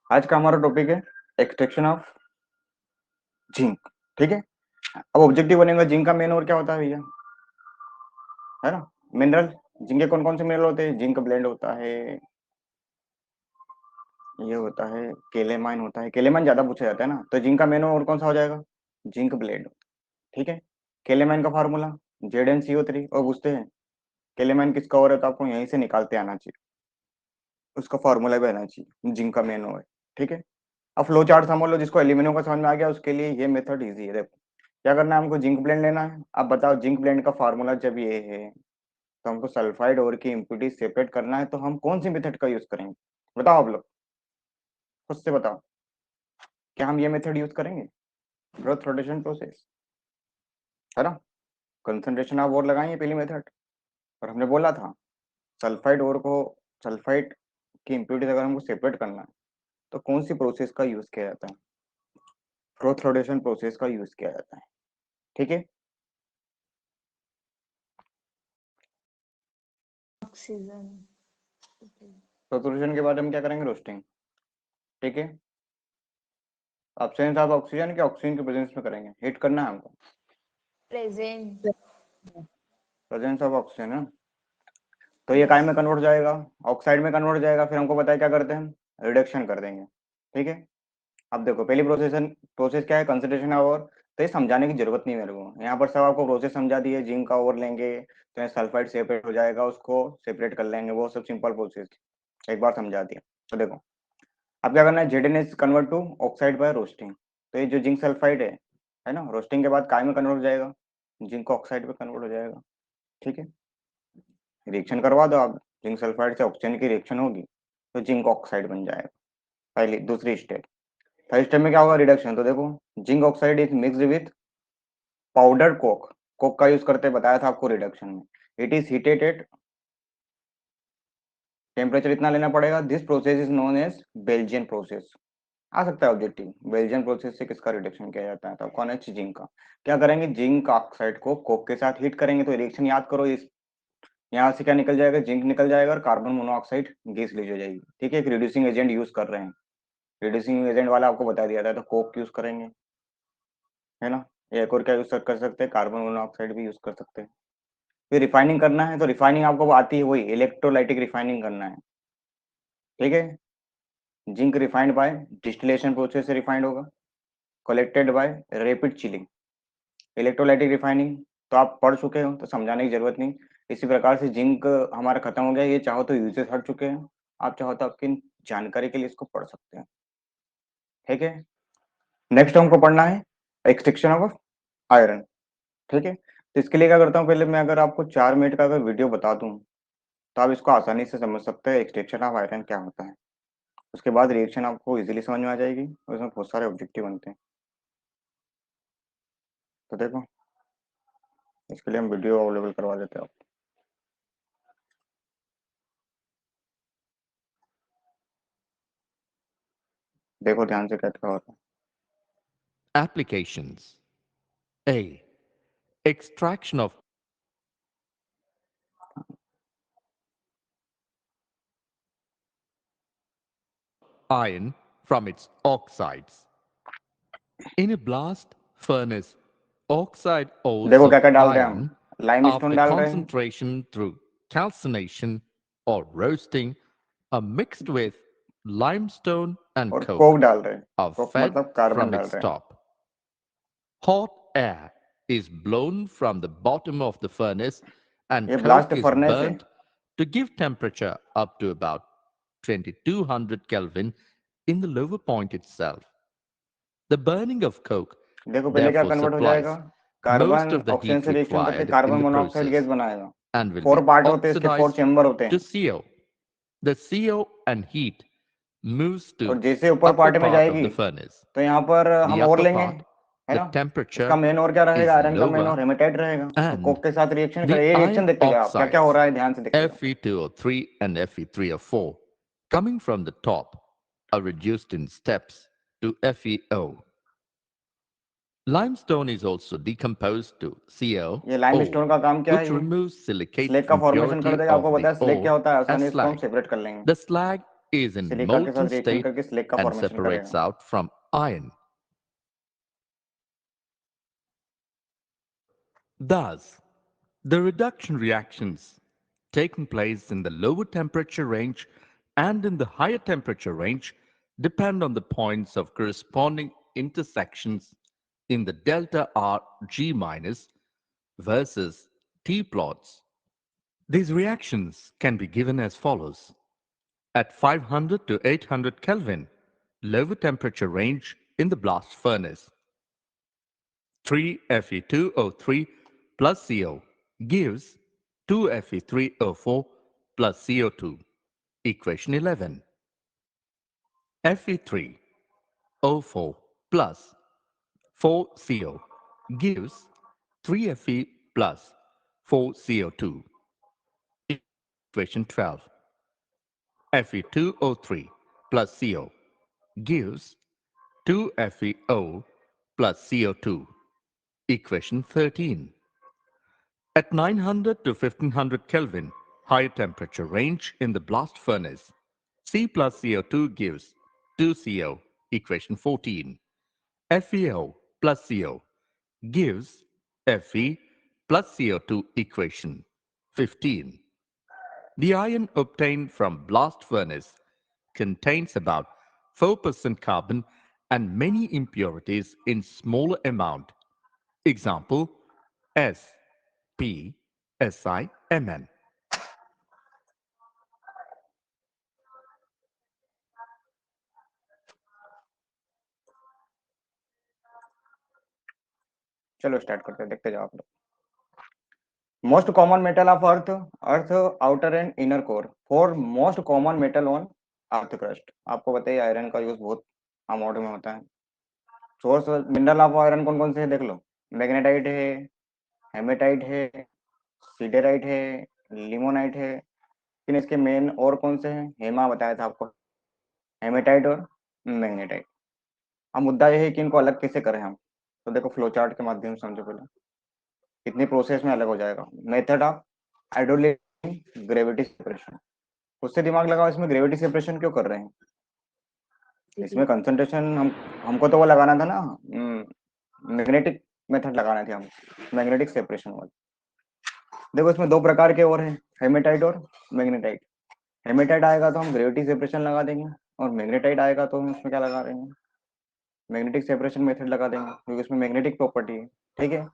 आज का हमारा टॉपिक है एक्सट्रैक्शन ऑफ जिंक। ठीक है। अब ऑब्जेक्टिव बनेगा जिंक का मेन और क्या होता है भैया, है ना। मिनरल, जिंक के कौन कौन से मिनरल होते हैं? जिंक ब्लेंड होता है, ये होता है केलेमाइन होता है। केलेमाइन ज्यादा पूछा जाता है ना, तो जिंक का मेन और कौन सा हो जाएगा? Zinc blende. ठीक है। केलेमाइन का फार्मूला Zn CO3। और पूछते हैं केलेमाइन किसका और है, तो आपको यहीं से निकालते आना चाहिए, उसका फार्मूला भी आना चाहिए जिंक का मेन और। ठीक है। अब फ्लो चार्ट समझ लो, जिसको एल्यूमिनियम का समझ में आ गया उसके लिए ये मेथड इजी है। देखो क्या करना है, हमको जिंक ब्लेंड लेना है। अब बताओ जिंक ब्लेंड का फार्मूला जब ये है, तो हमको सल्फाइड और की इम्प्योरिटी सेपरेट करना है, तो हम कौन सी मेथड का यूज करेंगे? बताओ आप लोग, खुद से बताओ। क्या हम ये मेथड यूज करेंगे? ग्रोथ रोटेशन प्रोसेस, है ना। कंसंट्रेशन आप और लगाएंगे पहली मेथड। और हमने बोला था सल्फाइड और को, सल्फाइड की इम्प्योरिटी अगर हमको सेपरेट करना है, तो कौन सी प्रोसेस का यूज किया जाता है? ग्रोथ रोटेशन प्रोसेस का यूज किया जाता है। ठीक है। ऑक्सीजन। ग्रोथ के बाद हम क्या करेंगे? रोस्टिंग। ठीक है। ऑप्शन आप ऑक्सीजन के, ऑक्सीजन के प्रेजेंस में करेंगे, हीट करना है हमको। प्रेजेंट। प्रेजेंस ऑफ ऑक्सीजन है, तो ये काय में कन्वर्ट हो जाएगा? ऑक्साइड में कन्वर्ट हो जाएगा। फिर हमको पता है क्या करते हैं हम? रिडक्शन कर देंगे। ठीक है। अब देखो पहली प्रोसेस क्या है? कंसंट्रेशन और। तो ये समझाने की जरूरत नहीं मेरे को, यहाँ पर सब आपको प्रोसेस समझा दिए। जिंक का और लेंगे तो सल्फाइड सेपरेट हो जाएगा, उसको सेपरेट कर लेंगे, वो सब सिंपल प्रोसेस एक बार समझा दिया। तो देखो अब क्या करना है, Zn convert to oxide by roasting. तो ये जो जिंक सल्फाइड है ना, रोस्टिंग के बाद काय में कन्वर्ट हो जाएगा, जिंक ऑक्साइड में कन्वर्ट हो जाएगा। ठीक है। रिएक्शन करवा दो आप, जिंक सल्फाइड से ऑक्सीजन की रिएक्शन होगी तो जिंक ऑक्साइड बन जाएगा। पहली दूसरी स्टेप। थर्ड स्टेप में क्या होगा? रिडक्शन। तो देखो zinc oxide is mixed with powder coke. Coke का यूज करते बताया था आपको रिडक्शन में। It is heated at temperature इतना लेना पड़ेगा। This process is known as Belgian process. आ सकता है ऑब्जेक्टिव, बेल्जियन प्रोसेस से किसका रिडक्शन किया जाता है? तो कौन है? जिंक का। क्या करेंगे? जिंक ऑक्साइड को कोक के साथ हीट करेंगे, तो रिएक्शन याद करो। इस यहाँ से क्या निकल जाएगा? जिंक निकल जाएगा और कार्बन मोनोऑक्साइड गैस लीज हो जाएगी। ठीक है। एक रिड्यूसिंग एजेंट यूज कर रहे हैं, रिड्यूसिंग एजेंट वाला आपको बता दिया था, तो कोक यूज करेंगे, है ना। या एक और क्या यूज कर सकते हैं? कार्बन मोनोऑक्साइड भी यूज कर सकते हैं। फिर रिफाइनिंग करना है, तो रिफाइनिंग आपको आती है, वही इलेक्ट्रोलाइटिक रिफाइनिंग करना है। ठीक है। Zinc refined by distillation process से रिफाइंड होगा, collected by rapid chilling. Electrolytic refining तो आप पढ़ चुके हो, तो समझाने की जरूरत नहीं। इसी प्रकार से जिंक हमारा खत्म हो गया, ये चाहो तो यूजेस हट चुके हैं, आप चाहो तो आपकी जानकारी के लिए इसको पढ़ सकते हैं। ठीक है। नेक्स्ट हमको पढ़ना है एक्सट्रैक्शन ऑफ आयरन। ठीक है। तो इसके लिए क्या करता हूँ, पहले मैं अगर आपको 4 मिनट का अगर वीडियो बता दूं, तो आप इसको आसानी से समझ सकते हैं एक्सट्रैक्शन ऑफ आयरन क्या होता है। उसके बाद रिएक्शन आपको इजीली समझ में आ जाएगी, और इसमें बहुत सारे ऑब्जेक्टिव बनते हैं। तो देखो इसके लिए हम वीडियो अवेलेबल करवा देते हैं आपको। देखो ध्यान से क्या होता है। Applications. A. Extraction of iron from its oxides. In a blast furnace, oxide ores देखो of क्या क्या डाल रहे हैं हम, iron, लाइमस्टोन after डाल रहे हैं concentration through calcination or roasting, are mixed with limestone and और कोक coke, डाल रहे हैं। are कोक fed मतलब कार्बन from डाल its रहे हैं। top. Hot air is blown from the bottom of the furnace and ये coke ब्लास्ट is फर्नेस है। burnt to give temperature up to about 2200 Kelvin in the lower point itself. The burning of coke देखो पहले क्या therefore convert हो जाएगा, supplies carbon most of the oxygen heat से reaction करके required carbon in the monoxide gas process बनाएगा। and will be 4 part होते हैं इसके, 4 oxidized चेम्बर होते to हैं। CO. The CO and heat moves और to जैसे ऊपर upper पार्ट में part of जाएगी, the furnace. तो यहाँ पर The हम और upper लेंगे, part, है the ना। temperature इसका मेन और क्या रहेगा? is आयरन का मेन lower और हेमेटाइट रहेगा। तो and कोक के साथ रिएक्शन the करे, ये रिएक्शन iron देखिएगा आप क्या क्या हो oxides रहा है, ध्यान से देखिएगा। Fe2O3 and Fe3O4 coming from the top are reduced in steps to FeO. Limestone is also decomposed to ये CaO, लाइमस्टोन का काम क्या है? which ये removes silicate स्लेग का फॉर्मेशन कर impurity देगा, आपको of पता the है स्लेग क्या ore होता है, as आसानी से इसको हम slag. सेपरेट कर लेंगे। The slag is in silica के साथ molten रिएक्शन state करके स्लेग का and फॉर्मेशन separates करेगा। out from iron. Thus, the reduction reactions taking place in the lower temperature range and in the higher temperature range depend on the points of corresponding intersections in the delta R G minus versus T plots. These reactions can be given as follows. At 500 to 800 Kelvin, lower temperature range in the blast furnace, 3Fe2O3 plus CO gives 2Fe3O4 plus CO2. Equation 11. Fe3O4 plus 4CO gives 3Fe plus 4CO2. Equation 12. Fe2O3 plus CO gives 2FeO plus CO2. Equation 13. At 900 to 1500 Kelvin, higher temperature range in the blast furnace, C plus CO2 gives 2CO, equation 14. FeO plus CO gives Fe plus CO2, equation 15. The iron obtained from blast furnace contains about 4% carbon and many impurities in smaller amount. Example, S, P, Si, Mn. चलो start करते हैं, देखते जाओ आप लोग। Most common metal of earth, earth outer and inner core for most common metal on earth crust. आपको बताइए iron का यूज बहुत अमाउंट में होता है। सोर्स मिनरल ऑफ आयरन कौन कौन से है देख लो। मैग्नेटाइट है, हेमेटाइट है, सीडेराइट है, लिमोनाइट है। लेकिन इसके मेन और कौन से हैं, हेमा बताया था आपको, हेमेटाइट और मैग्नेटाइट। अब मुद्दा यह है कि इनको अलग कैसे करें हम। तो देखो फ्लो चार्ट के माध्यम से समझो पहले कितनी प्रोसेस में अलग हो जाएगा। Method of hydraulic gravity separation. उससे दिमाग लगाओ, इसमें ग्रेविटी सेपरेशन क्यों कर रहे हैं। इसमें कंसंट्रेशन हमको तो वो लगाना था ना, मैग्नेटिक मेथड लगाना थी हम, मैग्नेटिक सेपरेशन वाला। देखो इसमें दो प्रकार के और हैं, हेमेटाइट और मैग्नेटाइट। हेमेटाइट आएगा तो हम ग्रेविटी सेपरेशन लगा देंगे, और मैग्नेटाइट आएगा तो हम उसमें क्या लगा देंगे, मैग्नेटिक सेपरेशन मेथड लगा देंगे, क्योंकि उसमें मैग्नेटिक प्रॉपर्टी है। ठीक है,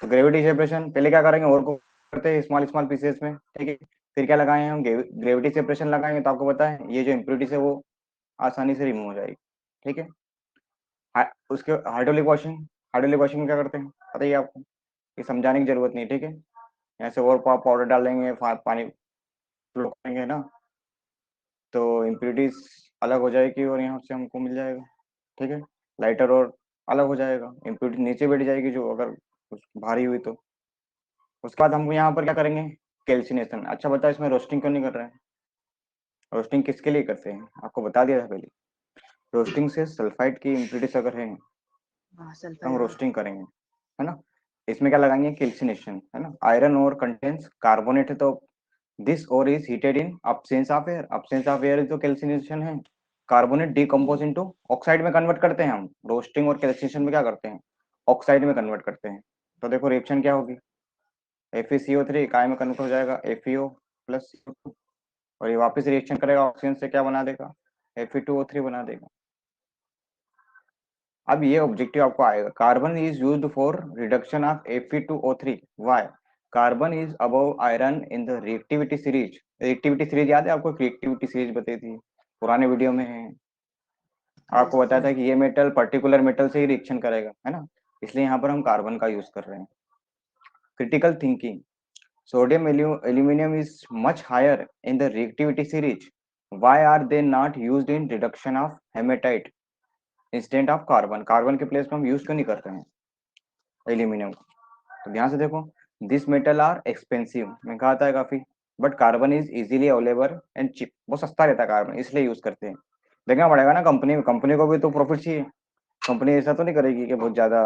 तो ग्रेविटी सेपरेशन पहले क्या करेंगे, और को करते हैं स्मॉल स्मॉल पीसेस में। ठीक है, फिर क्या लगाए हम, ग्रेविटी सेपरेशन लगाएंगे तो आपको पता है ये जो इम्प्योरिटीज है वो आसानी से रिमूव हो जाएगी। ठीक है, उसके हाइड्रोलिक वॉशिंग, हाइड्रोलिक वॉशिंग में क्या करते हैं पता ही है आपको, ये समझाने की जरूरत नहीं। ठीक है, यहाँ से और पाउडर डालेंगे, पानी फ्लो करेंगे ना, तो इम्प्योरिटीज अलग हो जाएगी और यहाँ से हमको मिल जाएगा। ठीक है, लाइटर और अलग हो जाएगा, इम्प्योरिटी नीचे बैठ जाएगी जो अगर भारी हुई तो। उसके बाद हम यहाँ पर क्या करेंगे, कैल्सिनेशन। अच्छा बताओ इसमें रोस्टिंग क्यों नहीं कर रहे हैं। रोस्टिंग किसके लिए करते हैं, आपको बता दिया था पहले। रोस्टिंग से सल्फाइड की इम्प्योरिटीज अगर है तो हम रोस्टिंग करेंगे, है ना। इसमें क्या लगाएंगे, कैल्सिनेशन, है ना। आयरन और कंटेन्स कार्बोनेट है तो दिस और is heated in absence of air. Absence of air जो कैल्सिनेशन है, कार्बोनेट डीकम्पोज इनटू ऑक्साइड में कन्वर्ट करते हैं हम। रोस्टिंग और कैल्सिनेशन में क्या करते हैं, ऑक्साइड में कन्वर्ट करते हैं। तो देखो रिएक्शन क्या होगी, FeCO3 काय में कन्वर्ट हो जाएगा FeO प्लस CO2, और ये वापस रिएक्शन करेगा ऑक्सीजन से, क्या बना देगा, Fe2O3 बना देगा। अब ये ऑब्जेक्टिव आपको आएगा, carbon is used for reduction of Fe2O3। Why, carbon is above iron in the reactivity series. Reactivity series याद है आपको, रिएक्टिविटी सीरीज बताई थी पुराने वीडियो में है। आपको बताया था कि ये मेटल पर्टिकुलर मेटल से ही रिएक्शन करेगा, है ना, इसलिए यहाँ पर हम कार्बन का यूज कर रहे हैं। Critical thinking, sodium aluminum is much higher in the reactivity series. Why are they not used in reduction of hematite instead of carbon? Carbon के प्लेस में हम यूज क्यों नहीं करते हैं एल्यूमिनियम को। तो ध्यान से देखो, दिस मेटल आर एक्सपेंसिव, मैं कहा था काफी, but carbon is easily available and chip. बहुत सस्ता रहता है कार्बन, इसलिए यूज करते हैं। देखना पड़ेगा ना, कंपनी को भी तो प्रॉफिट चाहिए। कंपनी ऐसा तो नहीं करेगी कि बहुत ज्यादा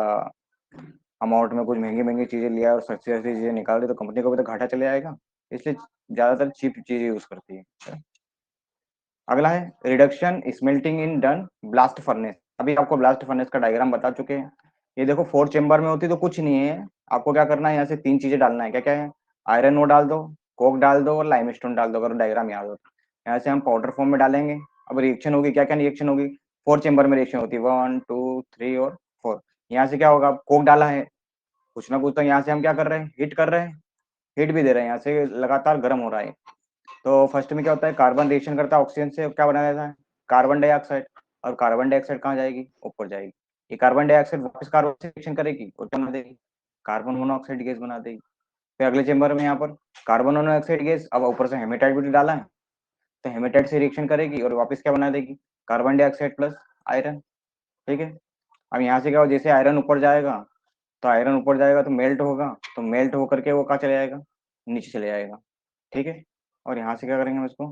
अमाउंट में कुछ महंगी महंगी चीजें लिया और सस्ती सस्ती चीजें निकाल दी, तो कंपनी को भी तो घाटा चले आएगा। इसलिए ज्यादातर चीप चीजें यूज करती है। अगला है reduction smelting in done blast furnace. अभी आपको ब्लास्ट फर्नेस का डायग्राम बता चुके हैं। ये देखो 4 चेंबर में होती तो कुछ नहीं है, आपको क्या करना है, यहाँ से 3 चीजें डालना है। क्या क्या है? आयरन ओर डाल दो, कोक डाल दो और लाइमस्टोन डाल दो। अगर डायग्राम याद हो तो यहाँ से हम पाउडर फॉर्म में डालेंगे। अब रिएक्शन होगी, क्या क्या रिएक्शन होगी? 4 चेंबर में रिएक्शन होती है, 1 2 3 और 4। यहाँ से क्या होगा? कोक डाला है, कुछ ना कुछ तो यहाँ से हम क्या कर रहे हैं, हीट कर रहे हैं, हीट भी दे रहे हैं, यहाँ से लगातार गर्म हो रहा है। तो फर्स्ट में क्या होता है, कार्बन रिएक्शन करता है ऑक्सीजन से, क्या बना देता है? Carbon dioxide. और कार्बन डाइऑक्साइड कहाँ जाएगी? ऊपर जाएगी। ये कार्बन डाइऑक्साइड वापस कार्बन से रिएक्शन करेगी और क्या बना देगी? कार्बन मोनोऑक्साइड गैस बना देगी। फिर अगले चेंबर में यहाँ पर कार्बन मोनोऑक्साइड गैस, अब ऊपर से हेमेटाइट भी डाला है, तो हेमेटाइट से रिएक्शन करेगी और वापस क्या बना देगी? Carbon dioxide plus iron. ठीक है। अब यहाँ से क्या हो, जैसे आयरन ऊपर जाएगा, तो आयरन ऊपर जाएगा तो मेल्ट होगा, तो मेल्ट होकर के वो कहाँ चले जाएगा? नीचे चले जाएगा। ठीक है। और यहाँ से क्या करेंगे हम इसको,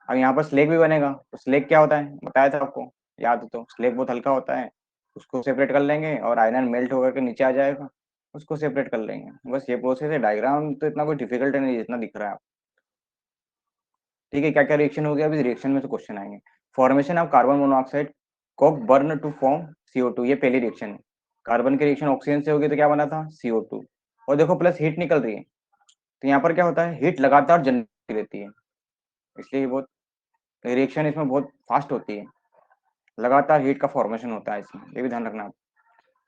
अब यहाँ पर स्लेग भी बनेगा। तो स्लेग क्या होता है, बताया था आपको, याद हो तो? स्लेग बहुत हल्का होता है, उसको सेपरेट कर लेंगे और आयरन मेल्ट होकर के नीचे आ जाएगा, उसको सेपरेट कर लेंगे। बस ये प्रोसेस है। डायग्राम तो इतना कोई डिफिकल्ट नहीं जितना दिख रहा है। ठीक है, क्या क्या रिएक्शन हो गया, अभी रिएक्शन में से क्वेश्चन आएंगे। फॉर्मेशन ऑफ कार्बन मोनोऑक्साइड को बर्न टू फॉर्म CO2, ये पहली रिएक्शन है। कार्बन की रिएक्शन ऑक्सीजन से होगी तो क्या बना था? CO2। और देखो प्लस हीट निकल रही है, तो यहाँ पर क्या होता है, हीट लगातार जनरेट रहती है, इसलिए ये बहुत रिएक्शन इसमें बहुत फास्ट होती है, लगातार हीट का फॉर्मेशन होता है इसमें, ये भी ध्यान रखना आप।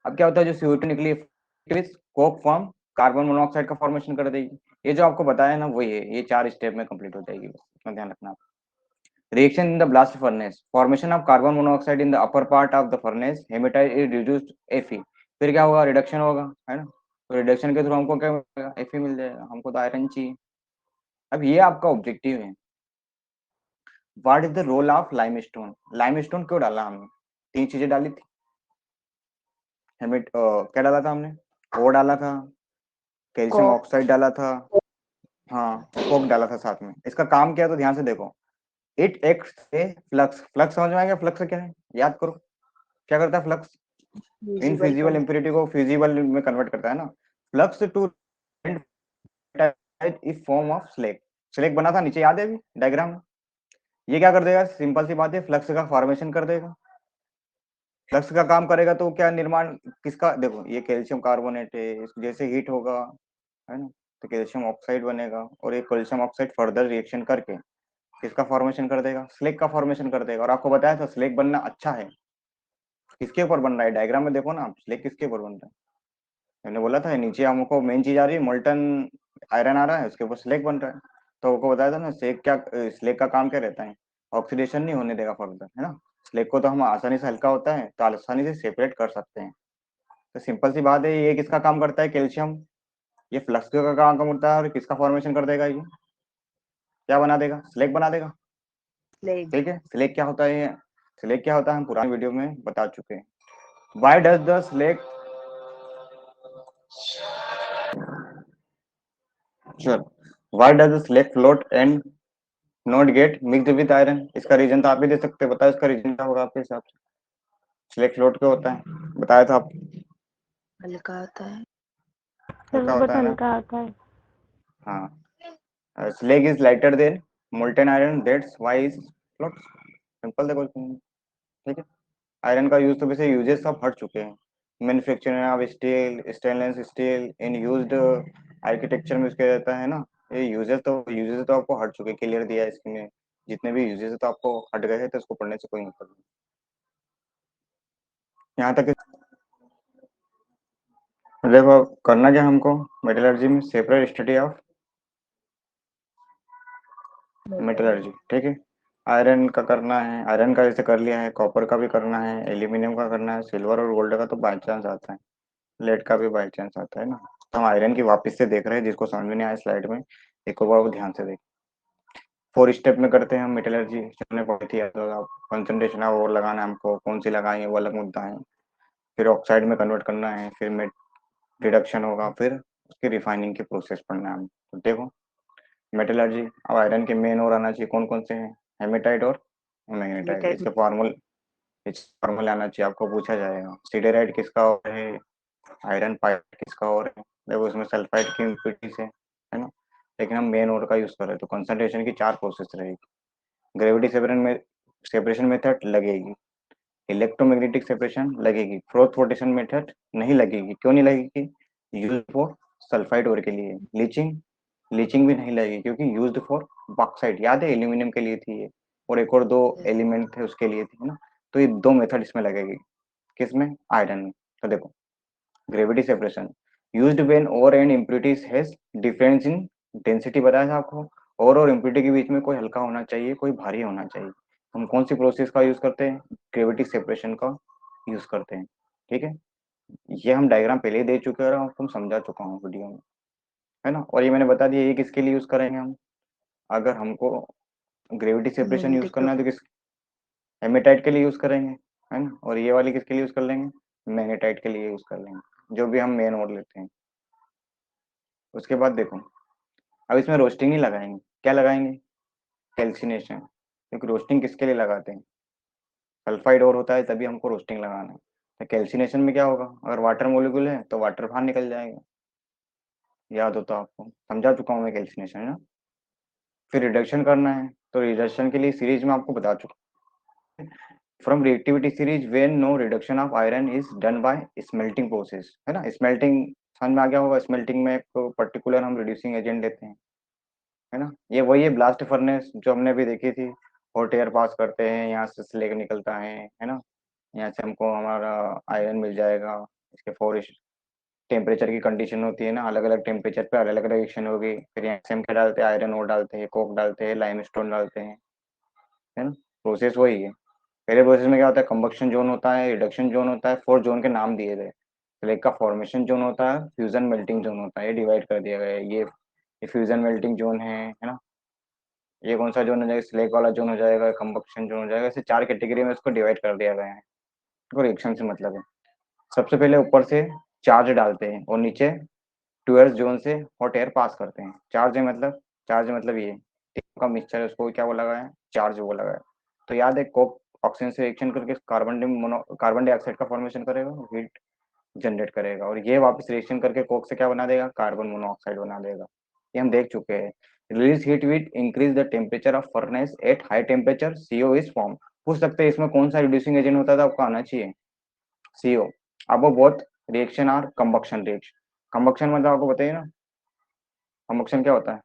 अब क्या होता है, जो CO2 निकली है कोक फॉर्म कार्बन मोनोऑक्साइड का फॉर्मेशन कर देगी। ये जो आपको बताया ना वही है, ये 4 स्टेप में कंप्लीट हो जाएगी, बस इतना ध्यान रखना आप। Reaction in the blast furnace, formation of carbon monoxide in the upper part of the furnace, hematite is reduced Fe। फिर क्या होगा? रिडक्शन होगा, है ना? तो रिडक्शन के थ्रू हमको क्या मिलेगा? Fe मिल जाएगा, हमको तो आयरन चाहिए। अब ये आपका ऑब्जेक्टिव है। What is the role of limestone? Limestone क्यों डाला हमने? 3 चीजें डाली थी। क्या डाला था हमने? ओ डाला था, कैल्शियम कोक। ऑक्साइड डाला था, हाँ कोक डाला था साथ में। इसका काम क्या है तो ध्यान से देखो। इट एक्ट से फ्लक्स, फ्लक्स समझ में आएगा? फ्लक्स क्या है, याद करो। क्या करता है फ्लक्स? विजिबल इनफिजिबल पर। इम्प्योरिटी को फिजिबल में कन्वर्ट करता है ना। फ्लक्स टू इस फॉर्म ऑफ स्लेग। स्लेग बना था नीचे, याद है अभी डायग्राम में? ये क्या कर देगा? सिंपल सी बात है, फ्लक्स का फॉर्मेशन कर देगा। फ्लक्स का काम करेगा तो क्या निर्माण किसका? देखो ये कैल्शियम कार्बोनेट है, जैसे हीट होगा, है ना, तो कैल्शियम ऑक्साइड बनेगा और ये कैल्शियम ऑक्साइड फर्दर रिएक्शन करके किसका फॉर्मेशन कर देगा? स्लेग का फॉर्मेशन कर देगा। और आपको बताया था स्लेग बनना अच्छा है। किसके ऊपर बन रहा है? डायग्राम में देखो ना, स्लेग किसके ऊपर बन रहा है? मैंने बोला था नीचे हमको मेन चीज आ रही है, मोल्टन आयरन आ रहा है, उसके ऊपर स्लेग बन रहा है। तो आपको बताया था ना, स्लेग का काम क्या रहता है? ऑक्सीडेशन नहीं होने देगा फर्दर, है ना। स्लेग को तो हम आसानी से, हल्का होता है तो आसानी से सेपरेट कर सकते हैं। तो सिंपल सी बात है, ये किसका काम करता है? कैल्शियम। ये फ्लक्स का काम करता है और किसका फॉर्मेशन कर देगा? ये क्या बना देगा? स्लेग बना देगा। लेग। ठीक है, स्लेग क्या होता है? स्लेग क्या होता है हम पुरानी वीडियो में बता चुके हैं। वाई डज द स्लेग, चलो, why does the slag float and not gate mixed with iron? इसका रीजन तो आप ही दे सकते हैं, बताओ इसका रीजन क्या होगा आपके हिसाब से? स्लेग फ्लोट क्यों होता है, बताया था आप? हल्का होता है। हल्का सर होता बहुत है ना। हल्का आता है। हाँ, slag is lighter than molten iron, that's why is float. Simple देखो। ठीक है। आयरन का यूज तो वैसे यूजेस सब हट चुके हैं। Manufacturing of steel, stainless steel in used architecture में उसका रहता है ना। ये यूजेस तो आपको हट चुके, क्लियर दिया है इसमें। जितने भी यूजेस है तो आपको हट गए हैं, तो उसको पढ़ने से कोई मतलब नहीं। यहाँ तक देखो, करना क्या हमको मेटलर्जी में, सेपरेट स्टडी ऑफ मेटलर्जी। ठीक है। आयरन का करना है, आयरन का जैसे कर लिया है, कॉपर का भी करना है, एल्यूमिनियम का करना है, सिल्वर और गोल्ड का तो बाई चांस आता है, लेड का भी बाई चांस आता है ना। तो हम आयरन की वापस से देख रहे हैं, जिसको समझ में नहीं आया स्लाइड में एक बार वो ध्यान से देख। 4 स्टेप में करते हैं हम मेटलर्जी, हमने पढ़ी थी, कंसंट्रेशन है वो लगाना है हमको, कौन सी लगाएंगे वो अलग मुद्दा है। फिर ऑक्साइड में कन्वर्ट करना है, फिर में रिडक्शन होगा, फिर उसकी रिफाइनिंग की प्रोसेस पढ़ना है हम। तो देखो मेटलर्जी, अब आयरन के मेन और आना चाहिए, कौन कौन से हैं? हेमेटाइट और मैग्नेटाइट। हेमेटाइट। इसके फॉर्मूले आना चाहिए, आपको पूछा जाएगा। सिडेराइट किसका और है, आयरन पाइप किसका और है। देखो उसमें सल्फाइड की इम्प्योरिटीज है ना। लेकिन हम मेन और का यूज कर रहे हैं, तो कंसंट्रेशन की 4 प्रोसेस रहेगी। ग्रेविटी सेपरेशन मेथड लगेगी, इलेक्ट्रोमैग्नेटिक सेपरेशन लगेगी, क्रॉस रोटेशन मेथड नहीं लगेगी। क्यों नहीं लगेगी? यूज फॉर सल्फाइड ओर के लिए। लीचिंग भी नहीं लगेगी क्योंकि यूज्ड फॉर बॉक्साइट, याद है एल्यूमिनियम के लिए थी ये, और एक और दो Yes. एलिमेंट थे उसके लिए थी, है ना। तो ये दो मेथड इसमें लगेगी, किसमें? आयरन में। तो देखो, gravity separation used when ore and impurities has difference in density, बताया था आपको। और इम्प्योरिटी के बीच में कोई हल्का होना चाहिए, कोई भारी होना चाहिए। हम कौन सी प्रोसेस का यूज करते हैं? ग्रेविटी सेपरेशन का यूज करते हैं। ठीक है, ये हम डायग्राम पहले ही दे चुके हैं और आपको हम समझा चुका हूँ वीडियो में, है ना। और ये मैंने बता दिया ये किसके लिए यूज करेंगे हम, अगर हमको ग्रेविटी सेपरेशन यूज Magnetic करना है तो property. किस, हेमेटाइट के लिए यूज करेंगे, है ना। और ये वाली किसके लिए यूज कर लेंगे? मैग्नेटाइट के लिए यूज कर लेंगे, जो भी हम मेन और लेते हैं। उसके बाद देखो, अब इसमें रोस्टिंग नहीं लगाएंगे, क्या लगाएंगे? कैल्सिनेशन, क्योंकि रोस्टिंग किसके लिए लगाते हैं? सल्फाइड और होता है तभी हमको रोस्टिंग लगाना है। तो कैल्सिनेशन में क्या होगा, अगर वाटर मोलिक्यूल है तो वाटर बाहर निकल जाएगा, याद हो तो आपको समझा चुका हूँ मैं कैल्सिनेशन, है ना। फिर रिडक्शन करना है, तो रिडक्शन के लिए सीरीज में आपको बता चुका, from reactivity series when no reduction of iron is done by smelting process, है ना। स्मेल्टिंग समझ में आ गया होगा, स्मेल्टिंग में एक पर्टिकुलर हम रिड्यूसिंग एजेंट लेते हैं, है ना। ये वही है ब्लास्ट फर्नेस जो हमने अभी देखी थी, हॉट एयर पास करते हैं, यहाँ से स्लेग निकलता है ना। यहाँ से हमको हमारा आयरन मिल जाएगा। इसके फोर टेम्परेचर की कंडीशन होती है ना, अलग अलग टेम्परेचर पे अलग अलग रिएक्शन होगी। फिर यहाँ से हम क्या डालते हैं? आयरन ओर डालते हैं, कोक डालते हैं, लाइमस्टोन डालते हैं, है ना। प्रोसेस वही है। पहले प्रोसेस में क्या होता है? कंबक्शन जोन होता है, रिडक्शन जोन होता है, 4 जोन के नाम दिए गए। स्लेग का फॉर्मेशन जोन होता है, फ्यूजन मेल्टिंग जोन होता है, ये डिवाइड कर दिया गया है। ये फ्यूजन मेल्टिंग जोन है ना। ये कौन सा जोन हो जाएगा? स्लेग वाला जोन हो जाएगा, कंबक्शन जोन हो जाएगा। ऐसे 4 कैटेगरी में इसको डिवाइड कर दिया गया है। इसको रिएक्शन से मतलब है, सबसे पहले ऊपर से चार्ज डालते हैं और नीचे ट्वेल्थ जोन से हॉट एयर पास करते हैं। चार्ज मतलब ये का मिक्सचर है, उसको क्या बोला गया है? चार्ज बोला गया है। तो याद है, कोक ऑक्सीजन से रिएक्शन करके कार्बन डाइऑक्साइड का फॉर्मेशन करेगा, हीट जनरेट करेगा, और ये वापस रिएक्शन करके कोक से क्या बना देगा? कार्बन मोनोऑक्साइड बना देगा। ये हम देख चुके हैं। Release heat will increase the temperature of furnace at high temperature, CO is form. पूछ सकते हैं इसमें कौन सा रिड्यूसिंग एजेंट होता था, आपको आना चाहिए सीओ। अब वो बहुत रिएक्शन और कंबक्शन रिएक्शन, कंबक्शन मतलब आपको बताइए ना, कंबक्शन क्या होता है?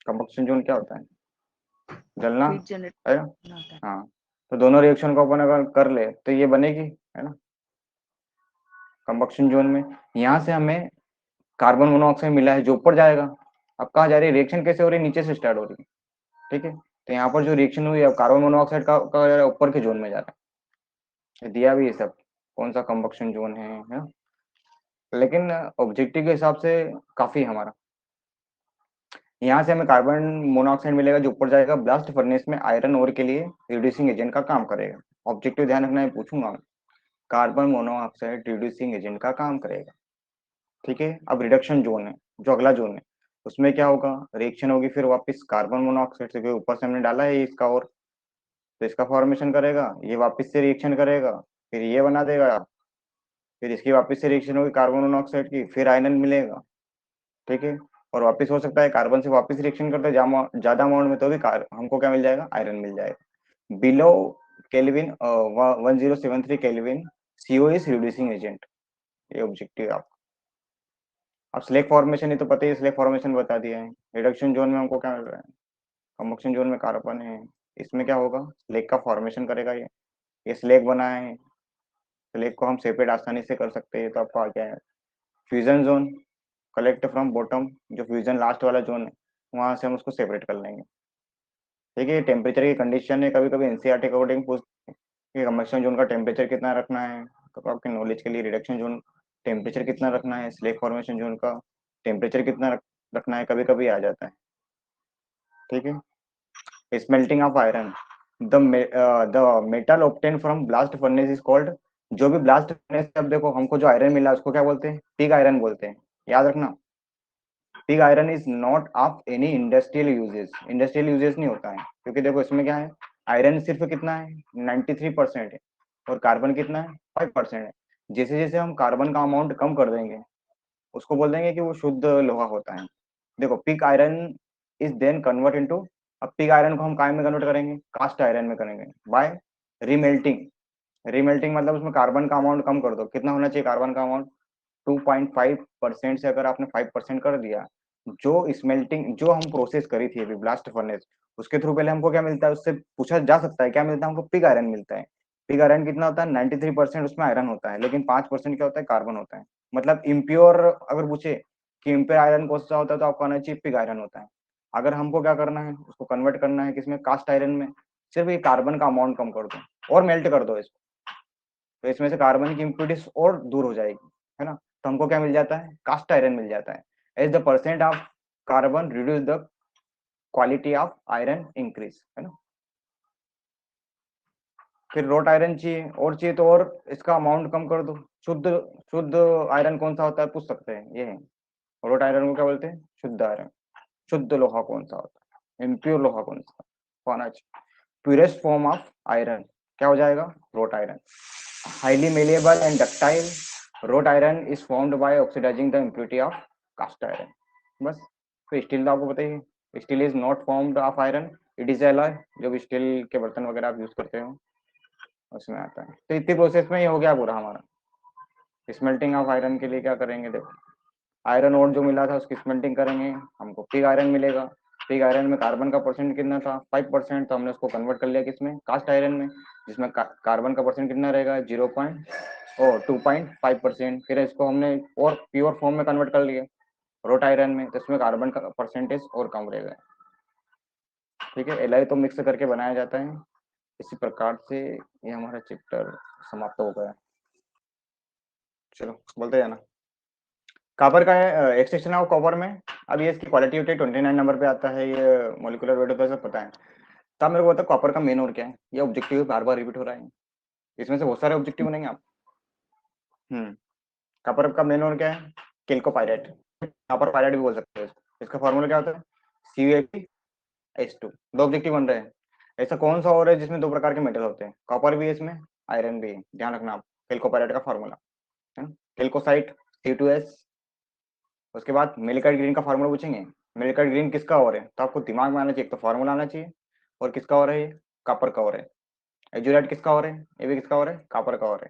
कंबक्शन जोन क्या होता है? जलना, Heat generate है ना। करना होता है. हाँ, तो दोनों रिएक्शन को अपन अगर कर ले तो ये बनेगी, है ना, कंबक्शन जोन में। यहाँ से हमें कार्बन मोनोऑक्साइड मिला है जो ऊपर जाएगा। अब कहाँ जा रही है रिएक्शन? कैसे हो रही है? नीचे से स्टार्ट हो रही है, ठीक है। तो यहाँ पर जो रिएक्शन हुई है, अब कार्बन मोनोऑक्साइड का जा रहा है ऊपर के जोन में जा रहा है, दिया भी है सब कौन सा कंबक्शन जोन है ना। लेकिन ऑब्जेक्टिव के हिसाब से काफी है हमारा। यहाँ से हमें कार्बन मोनोऑक्साइड मिलेगा जो ऊपर जाएगा, ब्लास्ट फर्नेस में आयरन ओर के लिए रिड्यूसिंग एजेंट का काम करेगा। ऑब्जेक्टिव ध्यान रखना है, पूछूंगा मैं। कार्बन मोनोऑक्साइड रिड्यूसिंग एजेंट का काम करेगा, ठीक है। अब रिडक्शन जोन है, जो अगला जोन है, उसमें क्या होगा? रिएक्शन होगी, फिर वापस कार्बन मोनोऑक्साइड से, ऊपर से हमने डाला है इसका, और तो इसका फॉर्मेशन करेगा, ये वापस से रिएक्शन करेगा, फिर ये बना देगा, फिर इसकी वापस से रिएक्शन होगी कार्बन मोनोऑक्साइड की, फिर आयरन मिलेगा, ठीक है। और वापस हो सकता है कार्बन से वापस रिएक्शन करते हैं ज्यादा अमाउंट में, तो भी हमको क्या मिल जाएगा? आयरन मिल जाएगा। Below kelvin 1073 kelvin, CO is reducing agent, ये ऑब्जेक्टिव आप। अब स्लेग फॉर्मेशन, ये तो पता ही, स्लेग फॉर्मेशन बता दिया है। रिडक्शन जोन में हमको क्या मिल रहा है? कंबक्शन जोन में कार्बन है, इसमें क्या होगा? स्लेग का फॉर्मेशन करेगा ये स्लेग बना है, स्लेग को हम सेपरेट आसानी से कर सकते हैं। तो आपको आ गया है fusion zone, collect from bottom, जो फ्यूजन लास्ट वाला जोन है वहां से हम उसको सेपरेट कर लेंगे, ठीक है। टेम्परेचर की कंडीशन है, कभी कभी एनसीईआरटी अकॉर्डिंग पूछ कि कंबक्शन जोन का टेम्परेचर कितना रखना है, तो आपके नॉलेज के लिए रिडक्शन जोन टेम्परेचर कितना रखना है, स्लेग फॉर्मेशन जोन का टेम्परेचर कितना रखना है, कभी कभी आ जाता है, ठीक है। Smelting of iron, the metal obtain from blast furnace is called, जो भी ब्लास्ट फर्नेस से, अब देखो हमको जो आयरन मिला उसको क्या बोलते हैं? पिग आयरन बोलते हैं, याद रखना। Pig iron is not of any industrial uses, industrial uses नहीं होता है, क्योंकि देखो इसमें क्या है, आयरन सिर्फ कितना है? 93% है, और कार्बन कितना है? 5% है। जैसे जैसे हम कार्बन का अमाउंट कम कर देंगे, उसको बोल देंगे कि वो शुद्ध लोहा होता है। देखो pig iron is then convert into अब पिग आयरन को हम काय में कन्वर्ट करेंगे, कास्ट आयरन में करेंगे बाय रीमेल्टिंग। रीमेल्टिंग मतलब उसमें कार्बन का अमाउंट कम कर दो, कितना होना चाहिए कार्बन का अमाउंट, 2.5% से अगर आपने 5% कर दिया, जो स्मेल्टिंग जो हम प्रोसेस करी थी अभी ब्लास्ट फर्नेस, उसके थ्रू पहले हमको क्या मिलता है, उससे पूछा जा सकता है क्या मिलता है हमको, पिग आयरन मिलता है। पिग आयरन कितना होता है, 93% उसमें आयरन होता है, लेकिन 5% क्या होता है, कार्बन होता है। मतलब इम्प्योर अगर पूछे कि इम्प्योर आयरन कौन सा होता है, तो आपको आना चाहिए पिग आयरन होता है। अगर हमको क्या करना है, उसको कन्वर्ट करना है किसमें, कास्ट आयरन में, सिर्फ ये कार्बन का अमाउंट कम कर दो और मेल्ट कर दो इसको, तो इसमें से कार्बन की इम्प्यूरिटीज और दूर हो जाएगी, है ना। तो हमको क्या मिल जाता है, कास्ट आयरन मिल जाता है। As the percent of carbon reduce the quality of iron increase, है ना। फिर रोट आयरन चाहिए, और चाहिए तो और इसका अमाउंट कम कर दो। शुद्ध शुद्ध आयरन कौन सा होता है पूछ सकते हैं, ये है रोट आयरन को क्या बोलते हैं, शुद्ध आयरन। शुद्ध लोहा कौन सा होता है, इम्प्योर लोहा कौन सा होना चाहिए, प्यूरेस्ट फॉर्म ऑफ आयरन क्या हो जाएगा, wrought iron. Highly malleable and ductile, wrought iron is formed by oxidizing the impurity of cast iron. बस। तो स्टील तो आपको बताइए, steel is not formed of iron, it is alloy, जो भी स्टील के बर्तन वगैरह आप यूज करते हो उसमें आता है। तो इतनी प्रोसेस में ये हो गया पूरा हमारा। स्मेल्टिंग ऑफ आयरन के लिए क्या करेंगे, देखो आयरन ओर जो मिला था उसकी स्मेल्टिंग करेंगे, हमको पिग आयरन मिलेगा। पिग आयरन में कार्बन का परसेंट कितना था, 5%, तो हमने उसको कन्वर्ट कर लिया किसमें, कास्ट आयरन में, जिसमें कार्बन का परसेंट कितना रहेगा, 2.5%। फिर इसको हमने और प्योर फॉर्म में कन्वर्ट कर लिया रोट आयरन में, तो इसमें कार्बन का परसेंटेज और कम रहेगा। ठीक है, एलआई तो मिक्स करके बनाया जाता है। इसी प्रकार से ये हमारा चैप्टर समाप्त हो गया। चलो बोलते जाना। कॉपर का है एक्सट्रैक्शन ऑफ कॉपर में, अब ये इसकी क्वालिटी होती है 29 नंबर पे आता है, ये मोलिकुलर वेट होता है, सब पता है। तब मेरे को बता कॉपर का मेन और क्या है, ये ऑब्जेक्टिव बार बार रिपीट हो रहा है, इसमें से बहुत सारे ऑब्जेक्टिव बनेंगे आप। कॉपर का मेन और क्या है, केल्कोपाइरेट, कॉपर पायरेट भी बोल सकते हो इसको। इसका फॉर्मूला क्या होता है, CuAgH2। दो ऑब्जेक्टिव बन रहे हैं। ऐसा कौन सा और है जिसमें दो प्रकार के मेटल होते हैं, कॉपर भी है इसमें, आयरन भी है, ध्यान रखना आप। केल्कोपाइरेट का फॉर्मूला है ना, केल्कोसाइट C2S। उसके बाद मेलिकाइट ग्रीन का फार्मूला पूछेंगे, मेलिकाइट ग्रीन किसका और है, तो आपको दिमाग में आना चाहिए, तो फार्मूला आना चाहिए, और किसका और है, ये कॉपर का और है। एजुराइट किसका और है, ये भी किसका और है, कॉपर का और है।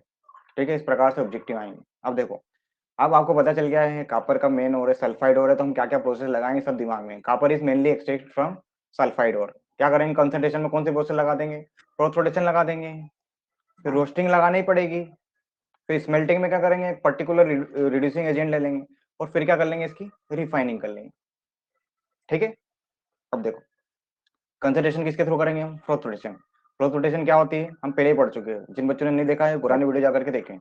ठीक है, इस प्रकार से ऑब्जेक्टिव आएंगे। अब देखो, अब आपको पता चल गया है कॉपर का मेन और है, सल्फाइड और है, तो हम क्या क्या प्रोसेस लगाएंगे सब दिमाग में। Copper is mainly extract from sulphide और, क्या करेंगे कंसंट्रेशन में कौन से प्रोसेस लगा देंगे, प्रोटोडेशन लगा देंगे, फिर रोस्टिंग लगानी पड़ेगी, फिर स्मेल्टिंग में क्या करेंगे, एक पर्टिकुलर रिड्यूसिंग एजेंट ले लेंगे, और फिर क्या कर लेंगे, इसकी रिफाइनिंग कर लेंगे। ठीक है, अब देखो कंसंट्रेशन किसके थ्रू करेंगे हम, फ्लोथ रोटेशन। फ्लोथ रोटेशन क्या होती है हम पहले ही पढ़ चुके हैं, जिन बच्चों ने नहीं देखा है पुरानी वीडियो जाकर के देखें,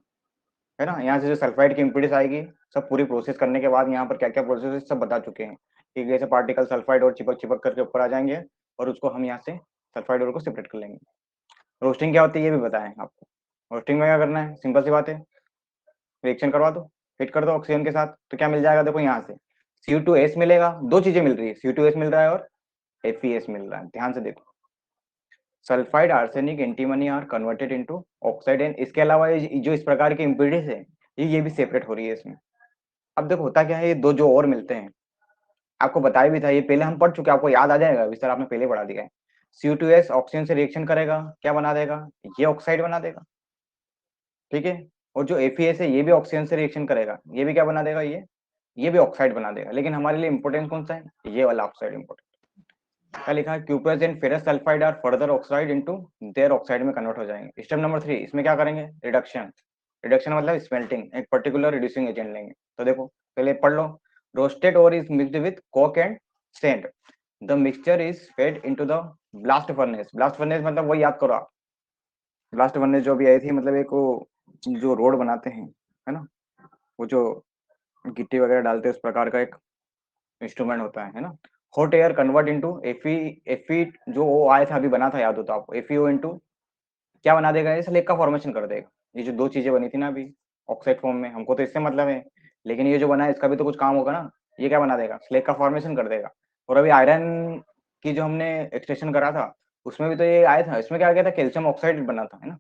है ना। यहाँ से जो सल्फाइड की इम्प्यूरिटीज आएगी, सब पूरी प्रोसेस करने के बाद यहाँ पर क्या क्या प्रोसेस है सब बता चुके हैं कि कैसे पार्टिकल सल्फाइड और चिपक चिपक करके ऊपर आ जाएंगे, और उसको हम यहाँ से सल्फाइड और को सेपरेट कर लेंगे। रोस्टिंग क्या होती है ये भी बताएं आपको। रोस्टिंग में क्या करना है, सिंपल सी बात है, रिएक्शन करवा दो, हिट कर दो ऑक्सीजन के साथ, तो क्या मिल जाएगा, देखो यहाँ से CO2S मिलेगा, दो चीजें मिल रही है, CO2S मिल रहा है और FeS मिल रहा है, ध्यान से देखो। Sulphide, arsenic, antimony are converted into oxide, and इसके अलावा ये जो इस प्रकार की इम्प्यूरिटीज है ये भी सेपरेट हो रही है इसमें। अब देखो होता क्या है, ये दो जो और मिलते हैं, आपको बताया भी था, ये पहले हम पढ़ चुके हैं, आपको याद आ जाएगा विस्तार, आपने पहले पढ़ा दिया है। CO2S ऑक्सीजन से रिएक्शन करेगा, क्या बना देगा, ये ऑक्साइड बना देगा। ठीक है, और जो FeS है ये भी ऑक्सीजन से रिएक्शन करेगा, ये भी क्या बना देगा, ये भी ऑक्साइड बना देगा। लेकिन हमारे लिए इंपॉर्टेंट कौन सा है, ये वाला ऑक्साइड इंपॉर्टेंट। क्या लिखा है, cuprous and ferrous sulphide are further oxide into their oxide में कन्वर्ट हो जाएंगे। स्टेप नंबर 3, इसमें क्या करेंगे, रिडक्शन। रिडक्शन मतलब स्मेल्टिंग, एक पर्टिकुलर रिड्यूसिंग एजेंट लेंगे। तो देखो पहले पढ़ लो, roasted ore is mixed with coke and sand, the mixture is fed into the blast furnace. Blast furnace मतलब वही याद करो आप, ब्लास्ट फर्नेस जो भी आई थी, मतलब एक वो जो रोड बनाते हैं, है ना, वो जो गिट्टी वगैरह डालते हैं उस प्रकार का एक इंस्ट्रूमेंट होता है ना। हॉट एयर कन्वर्ट इनटू एफी जो वो आया था अभी बना था, याद हो तो आपको, FeO इनटू क्या बना देगा, ये स्लेग का फॉर्मेशन कर देगा। ये जो दो चीजें बनी थी ना अभी ऑक्साइड फॉर्म में, हमको तो इससे मतलब है, लेकिन ये जो बना है इसका भी तो कुछ काम होगा ना, ये क्या बना देगा, स्लेग का फॉर्मेशन कर देगा। और अभी आयरन की जो हमने एक्सट्रैक्शन करा था उसमें भी तो ये आया था, इसमें क्या गया था, कैल्शियम ऑक्साइड बना था, है ना,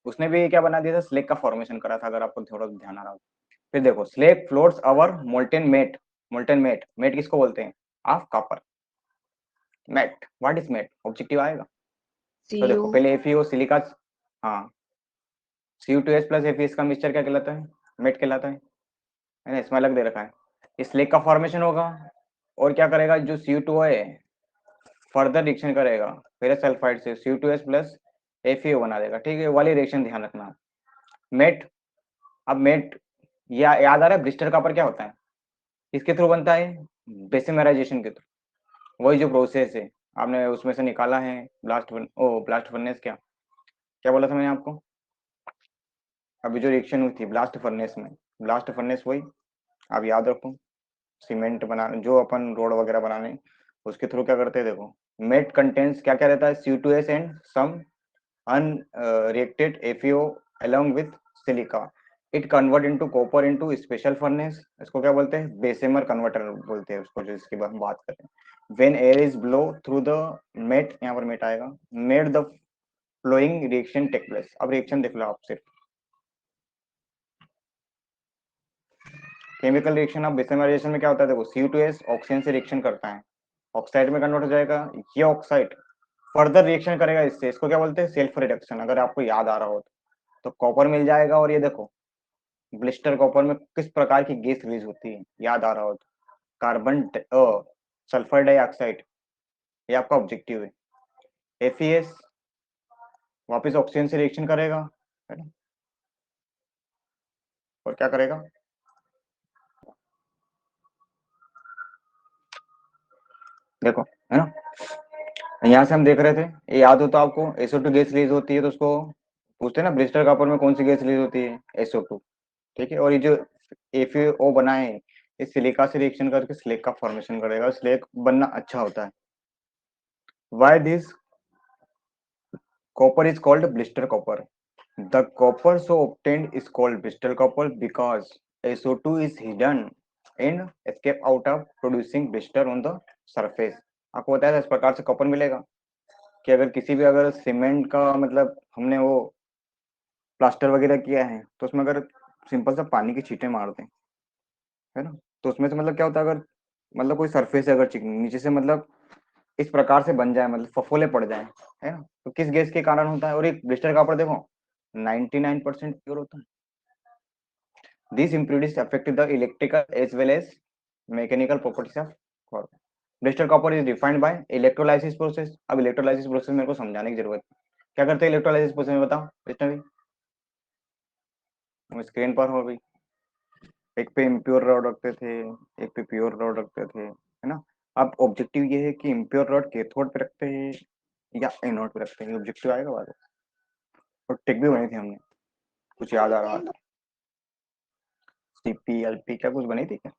उसने भी क्या बना दिया था, स्लेग का फॉर्मेशन करा था, अगर आपको थोड़ा ध्यान आ रहा हो। फिर देखो slag floats over molten matte, molten matte, matte किसको बोलते हैं, of copper. Matte, what is matte, objective आएगा। तो देखो Cu पहले FeO सिलिका, हाँ Cu2S प्लस FeS का मिक्सचर क्या कहलाता है, मेट कहलाता है ना, इसमें अलग दे रखा है। इस लेक का फॉर्मेशन होगा और क्या करेगा, जो Cu2 है फर्दर रिएक्शन करेगा फेरस सल्फाइड से Cu2S प्लस FeO बना देगा, ठीक है, वाली रिएक्शन ध्यान रखना। मेट, अब मेट याद आ रहा है ब्लिस्टर कॉपर क्या होता है, किसके थ्रू बनता है, बेसिमराइजेशन के थ्रू, वही जो प्रोसेस है आपने उसमें से निकाला है, ब्लास्ट फर्नेस, क्या क्या बोला था मैंने आपको, अभी जो रिएक्शन हुई थी ब्लास्ट फर्नेस में, ब्लास्ट फर्नेस वही आप याद रखो, सीमेंट बना जो अपन रोड वगैरह बनाने उसके थ्रू क्या करते हैं, देखो मेट कंटेंट्स क्या क्या रहता है, Cu2S and some unreacted FeO along with silica. It convert into copper into special furnace. इसको क्या बोलते हैं, बेसेमर कन्वर्टर बोलते हैं उसको, जो इसकी हम बात कर रहे हैं। When air is blow through the met, यहाँ पर मेट आएगा, made the flowing reaction take place. अब रिएक्शन देख लो आप सिर्फ, केमिकल रिएक्शन, अब बेसेमराइजेशन में क्या होता है, देखो Cu2S ऑक्सीजन से रिएक्शन करता है, ऑक्साइड में कन्वर्ट हो जाएगा, ये ऑक्साइड फर्दर रिएक्शन करेगा इससे, इसको क्या बोलते हैं, सेल्फ रिडक्शन, अगर आपको याद आ रहा हो तो कॉपर मिल जाएगा, और ये देखो ब्लिस्टर कॉपर में किस प्रकार की गैस रिलीज होती है, याद आ रहा हो तो कार्बन सल्फर डाइऑक्साइड, ये आपका ऑब्जेक्टिव है। FeS वापस ऑक्सीजन से रिएक्शन करेगा, है ना, और क्या करेगा, देखो है ना, यहाँ से हम देख रहे थे, ये याद हो तो आपको, SO2 गैस रिलीज होती है, तो उसको पूछते हैं ना ब्लिस्टर कॉपर में कौन सी गैस रिलीज होती है, SO2, ठीक है, और ये जो FeO बना है इस सिलिका से रिएक्शन करके स्लेग का फॉर्मेशन करेगा, स्लेग बनना अच्छा होता है। Why this copper is called blister copper? The copper so obtained is called blister copper because SO2 is hidden and escape out of producing blister on the surface. आपको बताया था इस प्रकार से कॉपर मिलेगा कि अगर किसी भी, अगर सीमेंट का मतलब हमने वो प्लास्टर वगैरह किया है तो उसमें अगर सिंपल सा पानी की छींटे मार दें, है ना, तो उसमें से मतलब क्या होता है, अगर मतलब कोई सरफेस है अगर चिकनी नीचे से मतलब इस प्रकार से बन जाए, मतलब फफोले पड़ जाए, है ना, तो किस गैस के कारण होता है, और एक ब्लिस्टर कॉपर देखो 99% प्योर होता है। This impurities affect the electrical as well as mechanical properties of copper. Blister copper is defined by electrolysis process. अब इलेक्ट्रोलाइसिस प्रोसेस मेरे को समझाने की जरूरत है, क्या करते हैं इलेक्ट्रोलाइसिस प्रोसेस में, बताओ इसमें भी स्क्रीन पर हो भी, एक पे इम्प्योर रॉड रखते थे, एक पे प्योर रॉड रखते थे, है ना। अब ऑब्जेक्टिव ये है कि इम्प्योर रॉड कैथोड पे रखते हैं या एनोड पे रखते हैं, ऑब्जेक्टिव आएगा बाद में। और टिक भी बनी थी हमने, कुछ याद आ रहा था, CPLP क्या कुछ बनी थी क्या,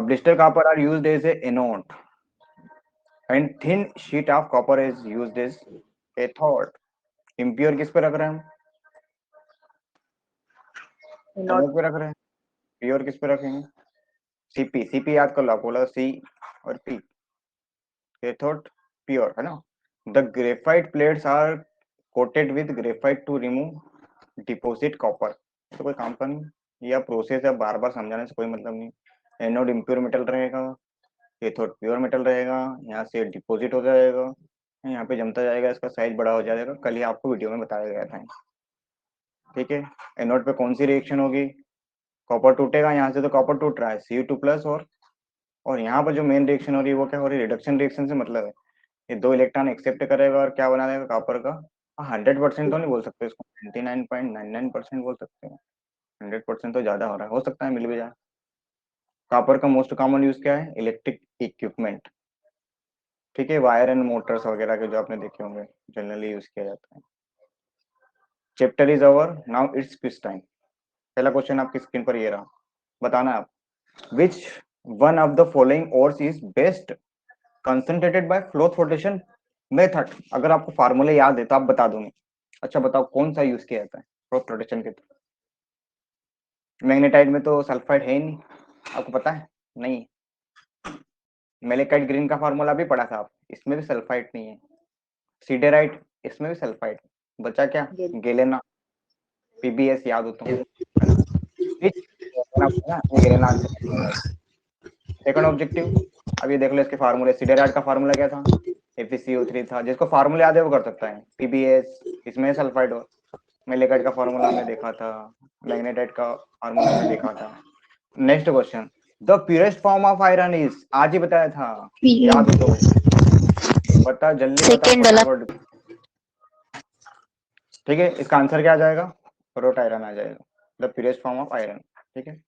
blister copper are used as a anode and thin sheet of copper is used as cathode. impure किस पे रख रहे हैं हम, not एनोड पे रख रहे हैं, प्योर किस पे रखेंगे, CP याद कर लो, आप बोला C और P, कैथोड प्योर, है ना। The graphite plates are coated with graphite to remove deposit copper. तो कोई काम का नहीं, यह प्रोसेस है, बार बार समझाने से कोई मतलब नहीं। एनोड इम्प्योर मेटल रहेगा, कैथोड प्योर मेटल रहेगा, यहाँ से डिपॉजिट हो जाएगा, यहाँ पे जमता जाएगा, इसका साइज बड़ा हो जाएगा, कल ही आपको वीडियो में बताया गया था, ठीक है। एनोड पे कौन सी रिएक्शन होगी, कॉपर टूटेगा, यहाँ से तो कॉपर टूट रहा है Cu2 प्लस, और यहाँ पर जो मेन रिएक्शन हो रही है वो क्या हो रही है, रिडक्शन रिएक्शन से मतलब है ये दो इलेक्ट्रॉन एक्सेप्ट करेगा और क्या बना देगा कॉपर का, 100% तो नहीं बोल सकते इसको, 99.99% बोल सकते हैं, 100% तो ज्यादा हो रहा है, हो सकता है मिल भी जाए। कॉपर का मोस्ट कॉमन यूज क्या है, इलेक्ट्रिक इक्विपमेंट, ठीक है, वायर एंड मोटर्स वगैरह के जो आपने देखे होंगे जनरली यूज किया जाता है। Chapter is over, now it's quiz time. पहला क्वेश्चन आपकी स्क्रीन पर ये रहा, बताना आप, which one of the following ores is best concentrated by float flotation method. अगर आपको फार्मूले याद है तो आप बता दोगे। अच्छा बताओ कौन सा यूज किया जाता है फ्लोट फ्लोटेशन के थ्रू, मैग्नेटाइट में तो सल्फाइड है ही नहीं, आपको पता है नहीं, मेलेकाइट ग्रीन का फार्मूला भी पढ़ा था आप, इसमें भी सल्फाइड नहीं है, सीडेराइट इसमें भी सल्फाइड, बचा क्या, गेलेना, PBS याद हो तो, है ना, गेलेना आंसर। सेकंड ऑब्जेक्टिव, अब ये देख लो इसके फार्मूले, सिडेराइड का फार्मूला क्या था, FeCO3 था। जिसको फार्मूले याद है वो कर सकता है। PbS, इसमें सल्फाइड मेलेकाइट का फार्मूला हमने देखा था, मैग्नेटाइट का फार्मूला हमने देखा था। Next question, the purest form of iron is, आज ही बताया था, याद हो तो बता, जल्दी बता सेकेंड वाला फटाफट। ठीक है, इसका आंसर क्या आ जाएगा, रोट आयरन आ जाएगा, the purest form of iron. ठीक है,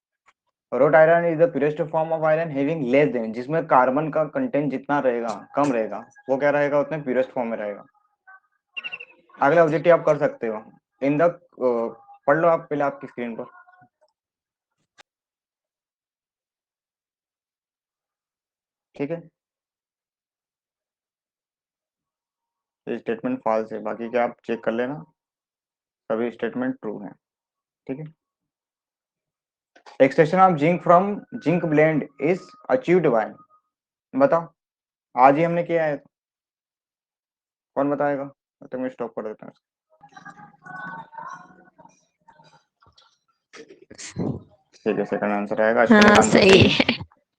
road iron is the purest form of iron having less than, जिसमें कार्बन का कंटेंट जितना रहेगा, कम रहेगा, वो क्या रहेगा, उतने प्योरेस्ट फॉर्म में रहेगा। अगला ऑब्जेक्टिव आप कर सकते हो, इन द पढ़ लो आप पहले आपकी स्क्रीन पर। ठीक है, ये स्टेटमेंट फॉल्स है, बाकी क्या आप चेक कर लेना, सभी स्टेटमेंट ट्रू हैं। ठीक है, extraction of zinc from zinc blende is achieved by, बताओ, आज ही हमने किया है, कौन बताएगा, तो मैं स्टॉप कर देता हूँ। ठीक है, सेकंड आंसर आएगा, अश्विनी का हाँ आंसर सही सही है।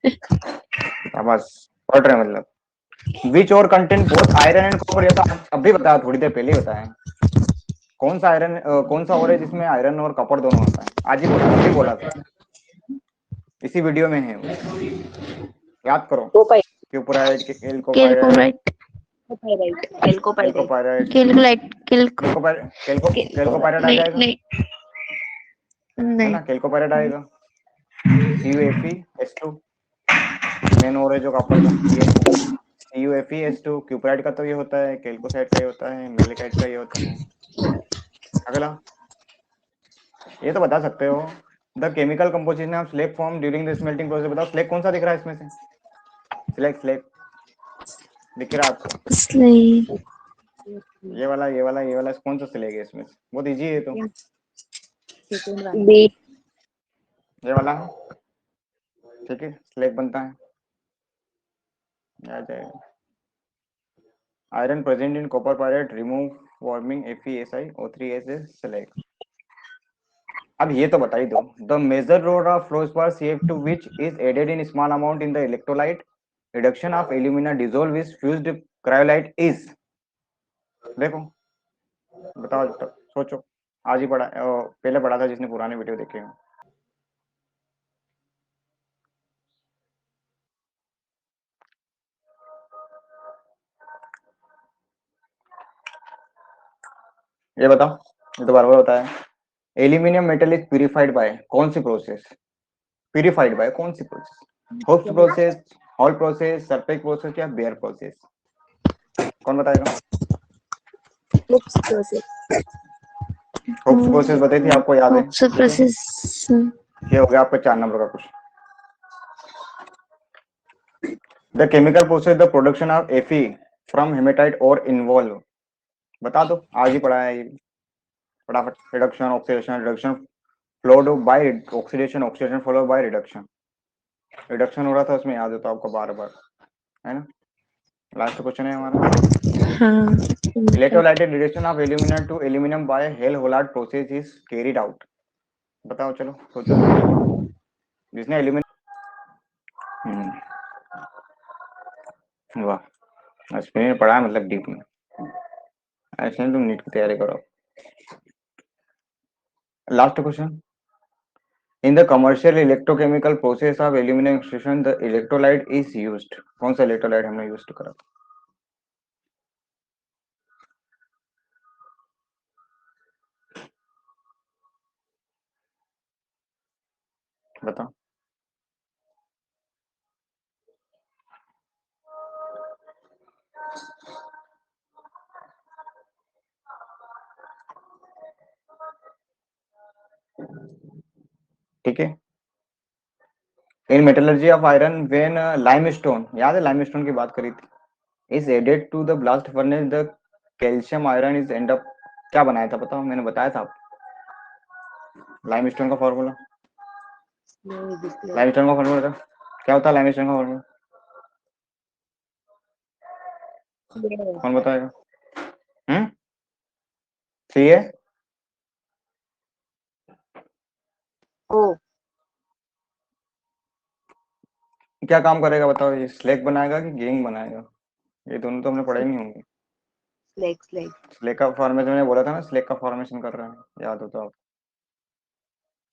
है। बस पढ़ रहे हैं मतलब, विच और content both iron and copper, ये तो अभी बताया, थोड़ी देर पहले ही बताया। कौन सा आयरन, कौन सा और है जिसमें आयरन और कॉपर दोनों होता है, आज ही बोला, अभी बोला था, इसी वीडियो में है वो, याद करो, क्यूपराइट, एल्कोपाइराइट, कैलकोलाइट एल्कोपाइराइट, कैलकोलाइट कैल्कोपाइराइट आ जाएगा, है नहीं ना, कैल्कोपाइराइट आएगा। CuFeS2 मेन और है जो कॉपर का, CuFeS2, क्यूपराइट का तो ये होता है, कैल्कोसाइट का ये होता है, मेलेकाइट का ये होता है। अगला, ये तो बता सकते हो, the chemical composition of slag form during the smelting process, बताओ स्लैग कौन सा दिख रहा है इसमें से, स्लैग स्लैग दिख रहा है आपको, इसलिए ये वाला कौन सा स्लैग है इसमें से, बहुत इजी है तो, बी ये वाला है। ठीक है, स्लैग बनता है, आ जाएगा, iron present in copper pyrite remove forming FeSiO3 as slag. अब ये तो बता ही दो, the major role of fluorspar CF2 which is added in small amount in the electrolyte reduction of alumina dissolved with fused cryolite is, देखो बताओ, सोचो, आज ही पढ़ा, पहले पढ़ा था जिसने पुराने वीडियो देखे हैं। ये बताओ, ये तो बार बार होता है, aluminium metal is purified by कौन सी प्रोसेस, प्यूरिफाइड बाय कौन सी process, Hoopes process, Hall process, Serpeck process या बेयर प्रोसेस, कौन बताएगा। होप्स प्रोसेस बताई थी, आपको याद है, ठीक है, प्रोसेस ये हो गया आपका 4 नंबर का question. The chemical process the production of Fe from hematite are involve, बता दो, आज ही पढ़ा है ये, फटाफट, reduction oxidation, reduction followed by oxidation, oxidation followed by reduction, reduction हो रहा था उसमें, याद होता आपको बार बार, है ना। लास्ट क्वेश्चन है हमारा, हाँ electrolyted reduction of aluminium to aluminium by Hall Heroult process is carried out, बताओ, चलो सोचो जल्दी, जिसने एल्यूमिनियम, वाह, अश्विनी पढ़ा है मतलब डीप में, ऐसे तुम नीट की तैयारी करो। Last question, in the commercial electrochemical process of aluminium extrusion the electrolyte is used, कौन सा इलेक्ट्रोलाइट हमने यूज करा, बताओ। ठीक है, in metallurgy of iron when limestone, याद है लाइमस्टोन की बात करी थी, is added to the blast furnace the calcium iron is end up, क्या बनाया था बताओ, मैंने बताया था लाइमस्टोन का फॉर्मूला, लाइमस्टोन का फॉर्मूला था, क्या होता है लाइमस्टोन का फॉर्मूला, कौन बताएगा, सही है, ओ क्या काम करेगा बताओ, ये स्लेक बनाएगा कि गेंग बनाएगा? ये दोनों तो हमने पढ़े नहीं होंगे। स्लेक स्लेक स्लेक का फॉर्मेशन मैंने बोला था ना, स्लेक का फॉर्मेशन कर रहा है, याद हो तो आप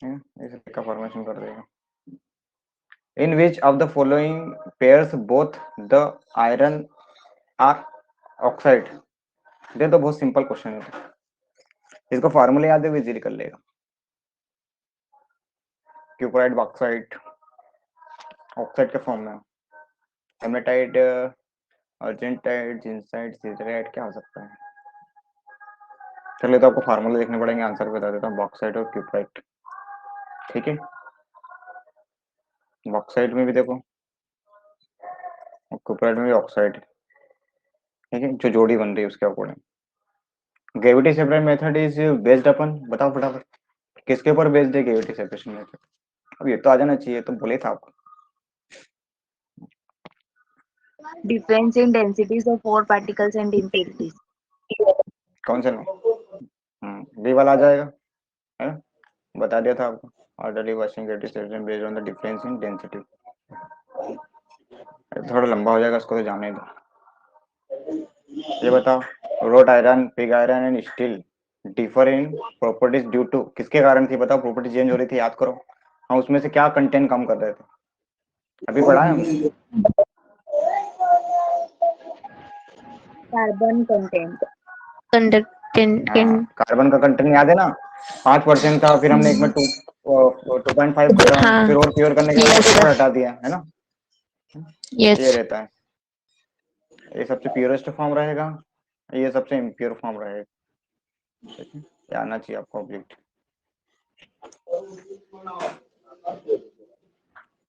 ये स्लेक का फॉर्मेशन कर देगा। In which of the following pairs both the iron ore oxide? ये तो बहुत सिंपल क्वेश्चन है, इसको फार्मूले याद है, इजीली कर लेगा। क्यूपराइट बॉक्साइट ऑक्साइड के फॉर्म में, हेमेटाइट, अर्जेंटाइट, जिंसाइट, सिजराइट, क्या हो सकता है? चलिए तो आपको फार्मूले देखने पड़ेंगे, आंसर बता देता हूँ, बॉक्साइट और क्यूपराइट। ठीक है, बॉक्साइट में भी देखो और क्यूपराइट में भी ऑक्साइड, ठीक है, जो जोड़ी बन रही है उसके according. Gravity separation method is based अपन, बताओ फटाफट किसके ऊपर बेस्ड है ग्रेविटी सेपरेशन मेथड? अब ये तो आ जाना चाहिए, तो बोले था आपको। difference in densities of four particles and impurities. कौन से नो? बी वाला आ जाएगा, है ना? बता दिया था आपको already, washing gravity separation based on the difference in density. थोड़ा लंबा हो जाएगा, इसको तो जाने दो। ये बताओ, wrought iron, pig iron and steel differ in properties due to, किसके कारण थी बताओ? प्रॉपर्टी चेंज हो रही थी, याद करो। हम उसमें से क्या कंटेंट कम कर रहे थे, अभी पढ़ा है हमने। Carbon content. हाँ, कार्बन का कंटेंट याद है ना, 5% था, फिर हमने एक में 2.5 करा, हाँ फिर और प्योर करने के बाद यस 4 हटा दिया, है ना? ये यस रहता है, ये सबसे प्योरेस्ट फॉर्म रहेगा, ये सबसे इम्प्योर फॉर्म रहेगा। ठीक है, ये आना चाहिए आपको ऑब्जेक्ट।